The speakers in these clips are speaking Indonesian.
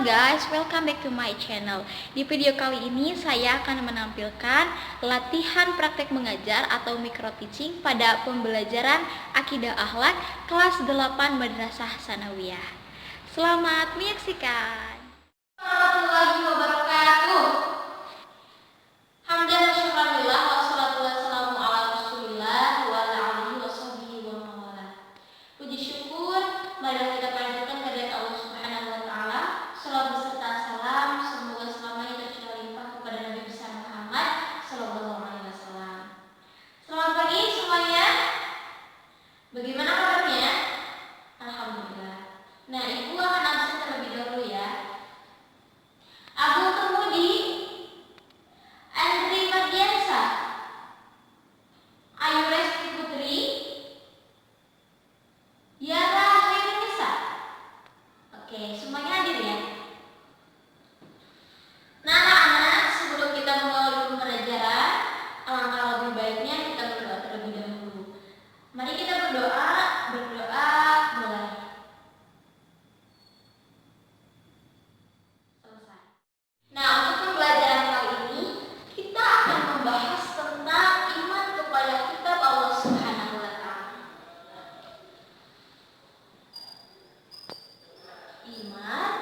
guys, welcome back to my channel. Di video kali ini saya akan menampilkan latihan praktek mengajar atau micro teaching pada pembelajaran Akidah Akhlak kelas 8 Madrasah Tsanawiyah. Selamat menyaksikan. Warahmatullahi wabarakatuh. Hamdan wa syukurillah wassalatu wassalamu ala Rasulillah wa ala alihi washabbihi wa mawala. Puji syukur marilah kita panjatkan kehadirat Allah Subhanahu wa taala. Salawat beserta salam semoga selamanya tercurah limpah kepada Nabi besar Muhammad sallallahu alaihi wasallam. Selamat pagi semuanya. Bagaimana kabarnya? Alhamdulillah. Nah, Ibu akan absen terlebih dahulu ya. Abu Kemudi, Andri Mardiansa, Ayu Resti Putri, Yara Hairunisa. Oke, semuanya hadir ya. Nah, anak-anak, sebelum kita memulai pembelajaran, alangkah lebih baiknya kita berdoa terlebih dahulu. Mari kita berdoa mulai. Selesai. Nah, untuk pembelajaran kali ini kita akan membahas tentang iman kepada kitab Allah Subhanahu wa taala. Iman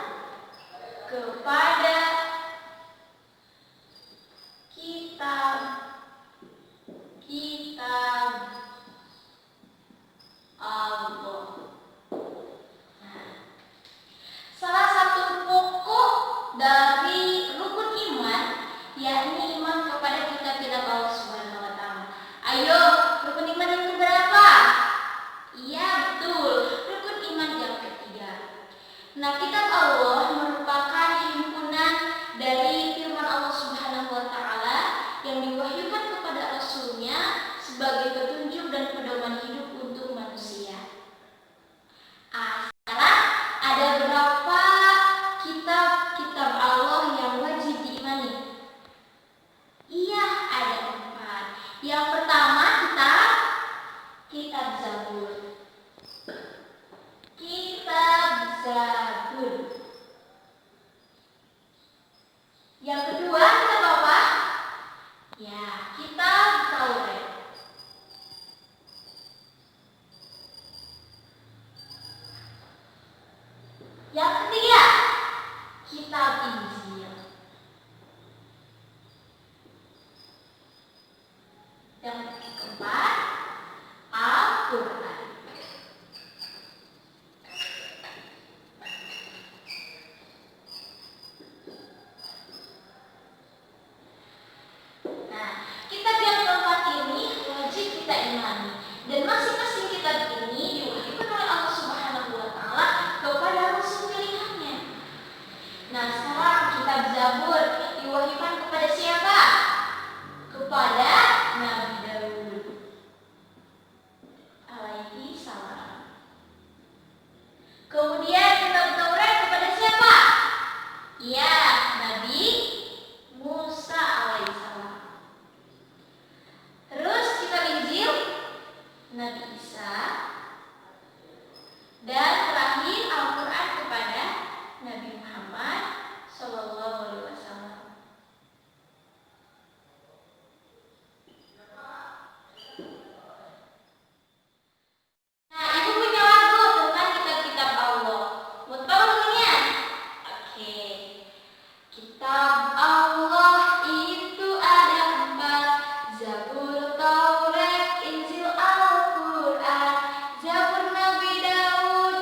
kepada kitab Allah. Nah, salah satu pokok dari rukun iman yakni iman kepada kitab-kitab Allah Subhanahu wa taala. Ayo, rukun iman yang keberapa? Iya, betul. Rukun iman yang ketiga. Nah, kitab Allah merupakan himpunan dari firman Allah Subhanahu wa taala yang diwahyukan kepada Rasul-Nya sebagai petunjuk dan pedoman hidup untuk manusia. Sekarang ada berapa kitab Allah yang wajib diimani? Iya, ada 4. Yang pertama kitab Zabur. Kitab Zabur. Yang kedua kitab apa? Ya, kitab Taurat. Yang ketiga, kitab Injil. Yang keempat, Al-Quran. Nah, kitab yang keempat ini wajib kita imani, dan masing-masing kitab ini diwahyukan oleh Allah Subhanahu wa taala kepada rasul pilihannya. Nah, sekarang kitab Zabur diwahyukan kepada siapa? Kepada Nabi Daud alaihi salam. Kemudian kitab Taurat kepada siapa? Ya, Nabi Musa alaihissalam. Terus kitab Injil Nabi Isa, dan terakhir Al-Quran kepada Nabi Muhammad sallallahu alaihi wasallam. Nah, Ibu punya lagu tentang kitab-kitab Allah. Mau tahu lagunya? Oke. Kitab Allah itu ada 4: Zabur, Taurat, Injil, Al-Quran. Zabur Nabi Daud,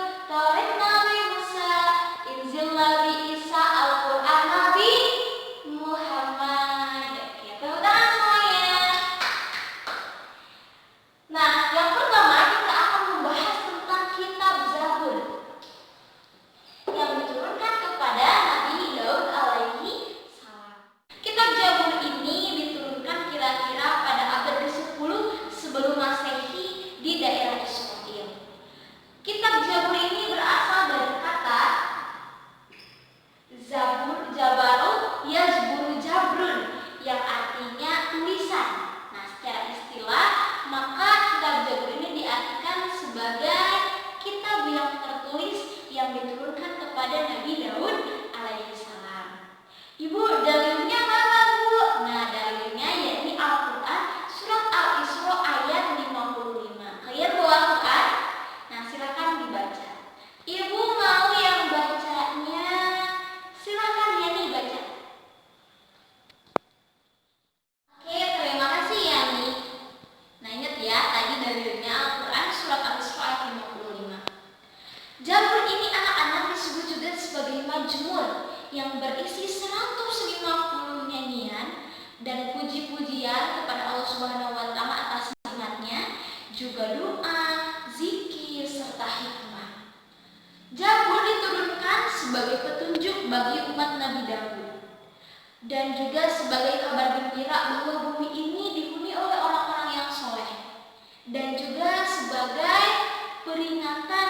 doa, zikir, serta hikmah. Zabur diturunkan sebagai petunjuk bagi umat Nabi Daud dan juga sebagai kabar gembira bahwa bumi ini dihuni oleh orang-orang yang soleh, dan juga sebagai peringatan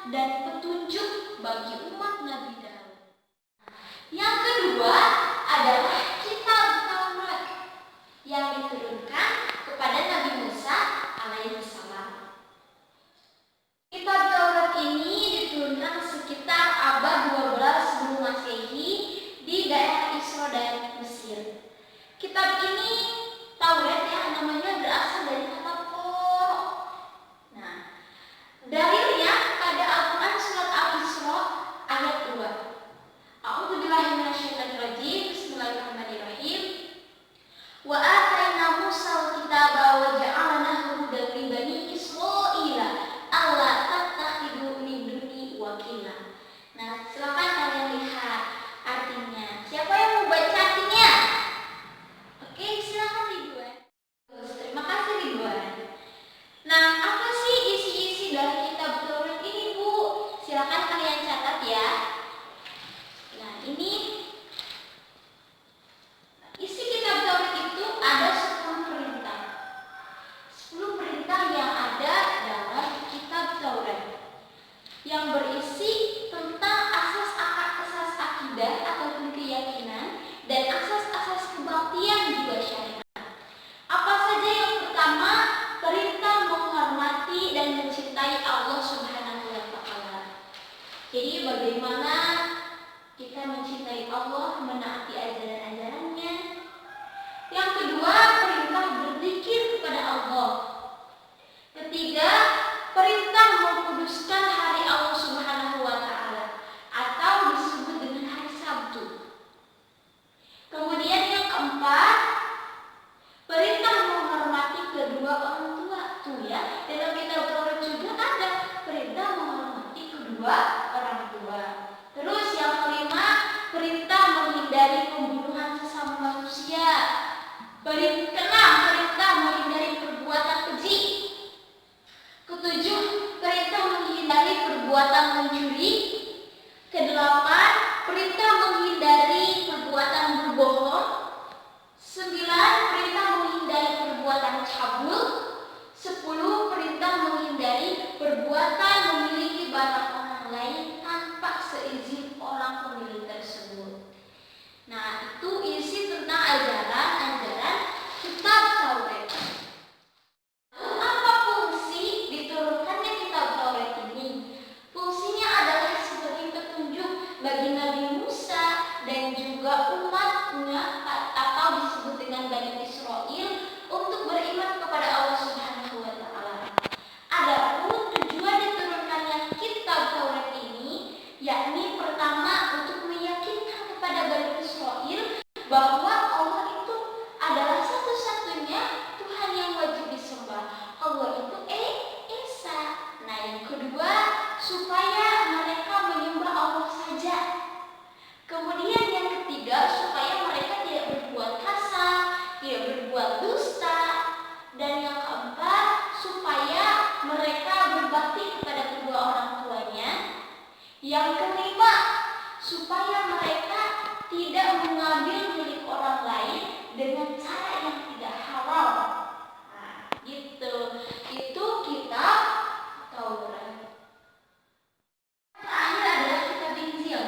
dan petunjuk bagi umat Nabi Daud. Yang kedua adalah kitab Taurat yang diturunkan kepada Nabi Musa alaihissalam. Kitab Taurat ini diturunkan sekitar abad 12 sebelum Masehi di daerah Isra dan Mesir. Kitab ini, Taurat ya, namanya berasal dari kata Torah. Nah, dalilnya pada Al-Quran surat Al-Isra ayat 2. A'udzubillahi minasyaitonir rajim. Bismillahirrahmanirrahim. Wa atayna Musal kitaba wa ja'alnahu hudan li bani Israila alla tattakhidu min duni wakila. Nah, silakan kalian lihat artinya. Siapa yang mau baca artinya? Oke, silakan Ridwan. Terima kasih Ridwan. Nah, apa sih isi-isi dari kitab Taurat ini, Bu? Silakan kalian catat ya. Nah, ini isi kitab Taurat itu ada 10 perintah. 10 perintah yang ada dalam kitab Taurat yang berisi tentang asas akidah ataupun keyakinan dan asas-asas kebaktian juga syariat. Apa saja? Yang pertama, perintah menghormati dan mencintai Allah Subhanahu wa Ta'ala. Jadi bagaimana kita mencintai Allah, menaati ajaran-ajarannya. Yang kedua, perintah berzikir kepada Allah. Ketiga, perintah mengkuduskan hari Allah Subhanahu wa Ta'ala atau disebut dengan hari Sabtu. Kemudian yang keempat, perintah menghormati kedua orang tua. Tuh ya, dalam kitab Taurat juga ada perintah menghormati kedua orang tua. Terus yang kelima, perintah menghindari pembunuhan sesama manusia. Keenam, perintah menghindari perbuatan keji. Ketujuh, perintah menghindari perbuatan mencuri. Kedelapan, perintah menghindari perbuatan berbohong. 9, perintah menghindari perbuatan cabul. 10, perintah menghindari perbuatan memiliki barang orang lain tanpa seizin orang pemilik tersebut. Nah, itu isi tentang ajaran kitab Taurat. Lalu apa fungsi diturunkannya kitab Taurat ini? Fungsinya adalah sebagai petunjuk bagi Nabi Musa dan juga umatnya atau disebut dengan Bani Israel untuk beriman kepada Allah Subhanahu wa Ta'ala. Adapun tujuan diturunkannya kitab Taurat ini yakni pertama untuk meyakinkan kepada Bani Israel bahwa Allah itu adalah satu-satunya Tuhan yang wajib disembah. Allah itu Esa. Nah, yang kedua, supaya mereka menyembah Allah saja. Kemudian yang ketiga, supaya mereka tidak berbuat kasar, tidak berbuat dusta. Dan yang keempat, supaya mereka berbakti kepada kedua orang tuanya. Yang kelima, supaya mereka tidak mengambil milik orang lain dengan cara yang tidak halal. Nah, gitu. Itu kitab Taurat. Terakhir adalah kitab Injil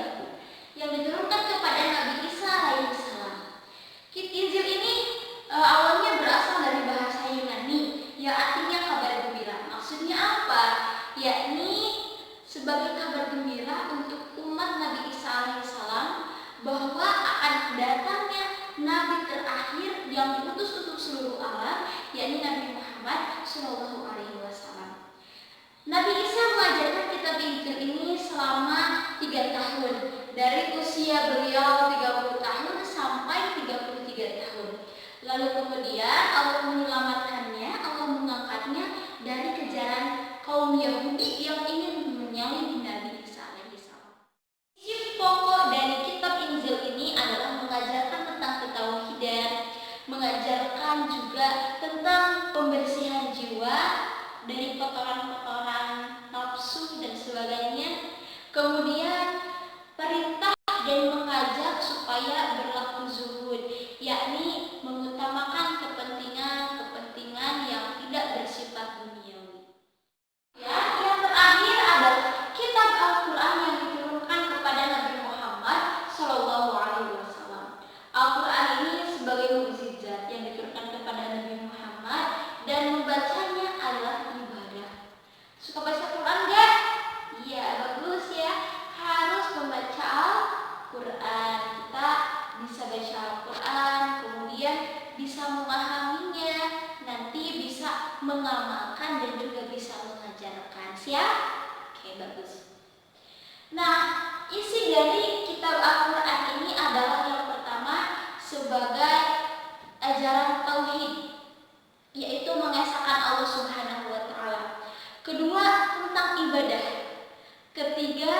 yang diturunkan kepada Nabi Isa alaihissalam. Kitab Injil ini awalnya berasal dari bahasa Yunani yang artinya kabar gembira. Maksudnya apa? Yakni sebagai kabar gembira untuk umat Nabi Isa alaihissalam bahwa akan datangnya Nabi terakhir yang diutus untuk seluruh alam, yakni Nabi Muhammad SAW. Nabi Isa mengajarkan kitab Injil ini selama 3 tahun, dari usia beliau 30 tahun sampai 33 tahun. Lalu kemudian Allah menyelamatkannya, Allah mengangkatnya dari kejaran kaum Yahudi yang ingin menyalib Nabi Isa alaihissalam. Isi pokok dari kitab Injil ini adalah mengajarkan tentang ketauhidan, mengajarkan juga tentang pembersihan jiwa dari kotoran kotoran-kotoran nafsu dan sebagainya. Kemudian perintah dan mengajak supaya berlaku zuhud, yakni mengutamakan kepentingan-kepentingan yang tidak bersifat duniawi. Ya, yang terakhir adalah kitab Al-Quran yang diturunkan kepada Nabi Muhammad SAW. Al-Quran ini sebagai mukjizat yang diturunkan kepada Nabi Muhammad dan membacanya adalah ibadah. Suka baca Quran gak? Iya, bagus ya. Harus membaca Al-Quran. Kita bisa baca Al-Quran, kemudian bisa memahaminya, nanti bisa mengamalkan dan juga bisa mengajarkan. Siap? Oke, bagus. Nah, isi dari kitab Al-Quran ini adalah yang pertama sebagai ajaran tauhid, yaitu mengesahkan Allah Subhanahu wa Ta'ala. Kedua, tentang ibadah. Ketiga,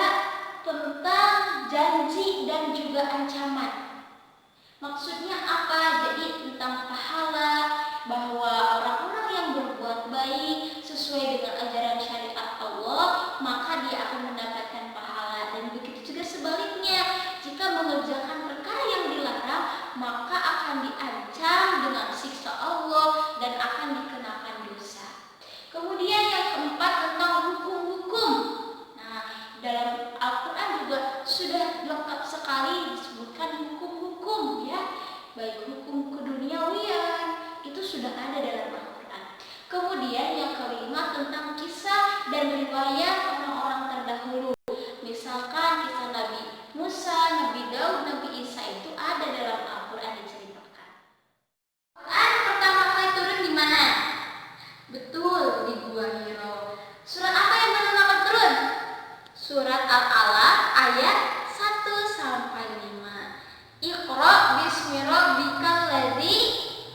tentang janji dan juga ancaman. Maksudnya apa? Jadi tentang pahala, bahwa orang-orang yang berbuat baik sesuai dengan ajaran syariat Allah, maka dia akan mendapatkan pahala. Dan begitu juga sebaliknya, jika mengerjakan perkara yang dilarang, maka akan diancam dengan siksa Allah dan akan dikenakan dosa. Kemudian yang keempat, tentang hukum-hukum. Nah, dalam Al-Quran juga sudah lengkap sekali disebutkan hukum-hukum, ya, baik hukum keduniawian itu sudah ada dalam Al-Quran. Kemudian yang kelima, tentang kisah dan riwayat orang-orang terdahulu. Misalkan kisah Nabi Musa, Nabi Daud, Nabi Isa itu ada dalam Al-Quran diceritakan. Al-Quran pertama kali turun di mana? Betul, di Gua Hiro. Surat apa yang pertama turun? Surat Al-Alaq ayat 1-5. Iqra bismi rabbikal ladzi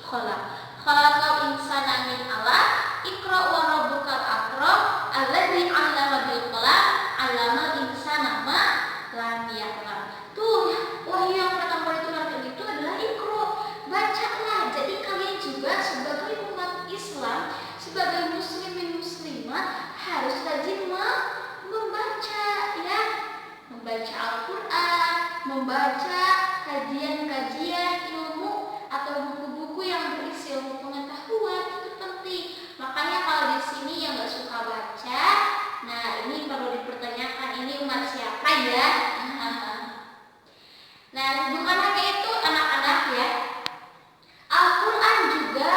khalaq. Khalaqal insana min 'alaq. Iqra wa rabbukal akram alladzi 'allama bil qalam 'allamal insana ma lam ya'lam. Tuh, wahyu yang pertama kali turun itu adalah Iqra. Bacalah. Jadi kalian juga sebagai umat Islam, sebagai muslimin muslimat harus rajin membaca, ya. Membaca Al-Quran, membaca kajian-kajian ilmu atau buku-buku yang berisi ilmu pengetahuan, itu penting. Makanya kalau di sini yang nggak suka baca, nah ini perlu dipertanyakan, ini umat siapa ya? Nah, bukan hanya itu anak-anak ya, Al-Quran juga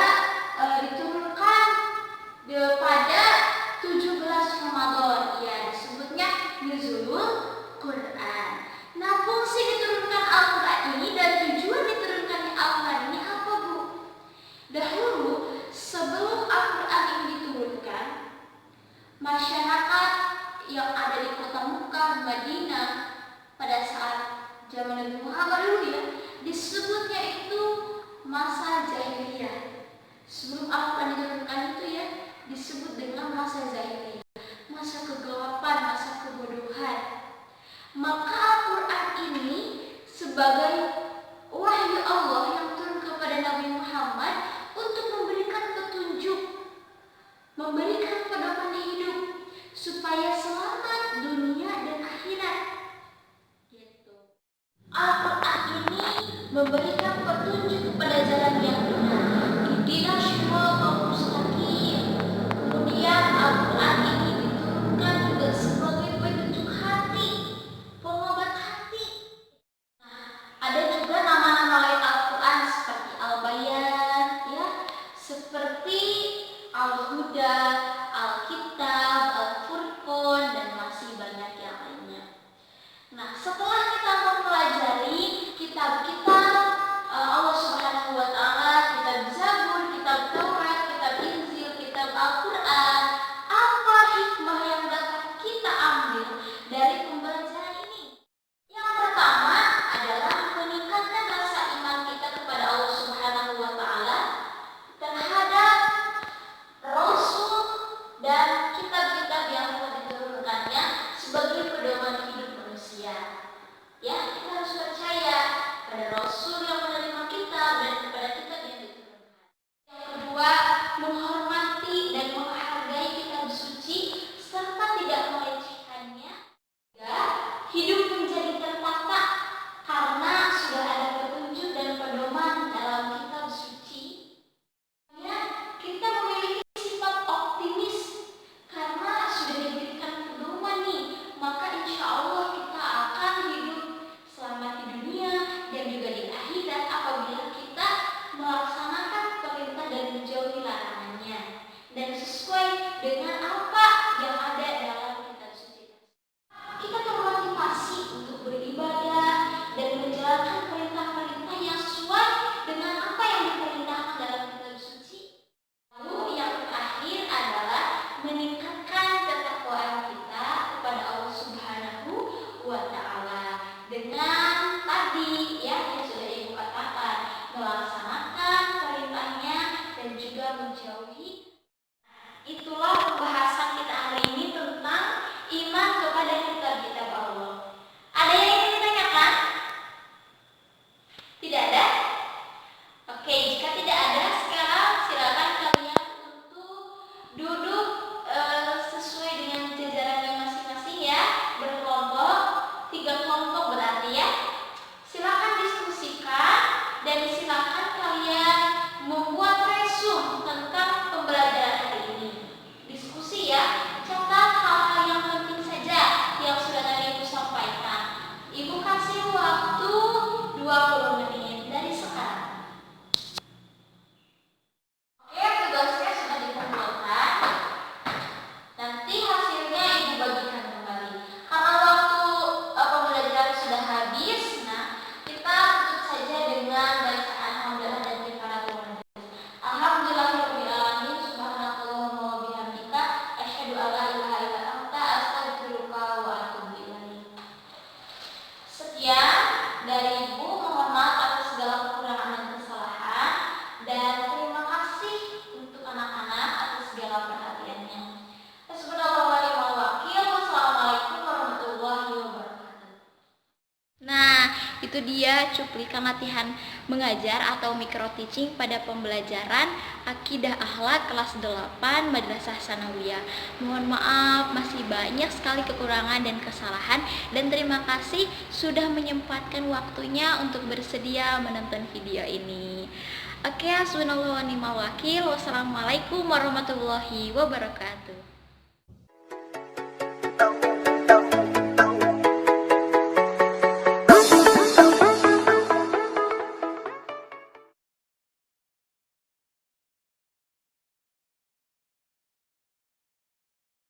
diturunkan pada 17 Ramadan, ya, disebutnya Nuzulul Quran. Nah, fungsi diturunkan Al-Quran ini dan tujuan diturunkannya Al-Quran ini apa, Bu? Dahulu sebelum Al-Quran ini diturunkan, masyarakat yang ada di kota Mekah, Madinah pada saat zaman Nabi Muhammad dulu, ya, disebutnya itu masa jahiliyah. Sebelum Al-Quran diturunkan itu, ya, disebut dengan masa jahiliyah, masa kegelapan, masa kebodohan. Maka Al-Quran ini sebagai wahyu Allah yang turun kepada Nabi Muhammad untuk memberikan petunjuk, memberikan pedoman hidup supaya selamat dunia dan akhirat. Gitu. Al-Quran ini memberikan petunjuk kepada jalan yang benar. Ihdinas siratal mustaqim. Kemudian itu dia cuplikan latihan mengajar atau micro teaching pada pembelajaran Akidah Akhlak kelas 8 Madrasah Sanawiyah. Mohon maaf masih banyak sekali kekurangan dan kesalahan, dan terima kasih sudah menyempatkan waktunya untuk bersedia menonton video ini. Oke, hasbunallahu wa ni'mal wakil. Wassalamualaikum warahmatullahi wabarakatuh.